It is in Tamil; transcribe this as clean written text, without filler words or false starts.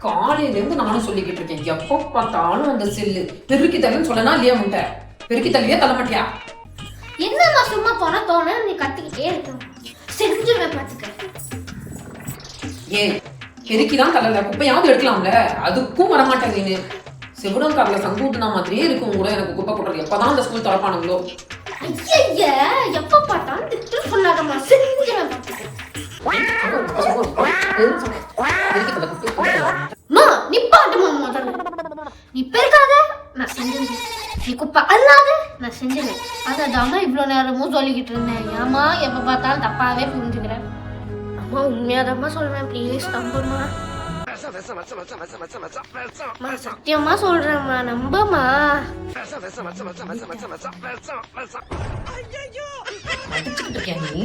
காலையில இருந்து நானும் சொல்லிக்கிட்டு இருக்கேன், எப்ப பார்த்தாலும் அந்த செல்லு. பெருக்கி தள்ளுன்னு சொல்லனா இல்லையா முட்டை? பெருக்கி தள்ளியா தள்ள மாட்டியா? என்னம்மா சும்மா போனா தோணு நீ கத்திக்கிட்டே இருக்க. செஞ்சுருவேன் பாத்துக்க. ஏன் பெருக்கிதான் தள்ளல, குப்பையாவது எடுக்கலாம்ல, அதுக்கும் வரமாட்டேன் நீனு. செவிடங்காரல சங்கூட்டுனா மாதிரியே இருக்கும் கூட எனக்கு குப்பை போடுறது. எப்பதான் அந்த ஸ்கூல் திறப்பானுங்களோ. ஐயா எப்ப பார்த்தாலும் திட்டு சொல்லாதம்மா, செஞ்சுருவேன் பாத்துக்க. நிப்பாட்டுமா முதல்ல. நீ பெருக்காத நான் செஞ்சிருவேன், நீ குப்பை அல்லாத நான் செஞ்சிருவேன். அதாம்மா இவ்வளவு நேரமும் சொல்லிக்கிட்டு இருந்தேன். ஏமா எப்ப பார்த்தாலும் தப்பாவே புரிஞ்சுக்கிறேன். அம்மா உண்மையாதாம்மா சொல்றேன், ப்ளீஸ் நம்புமா. சத்தியமா சொல்றேம்மா, நம்பமா. அடிச்சுக்கிட்டு இருக்கியா நீ?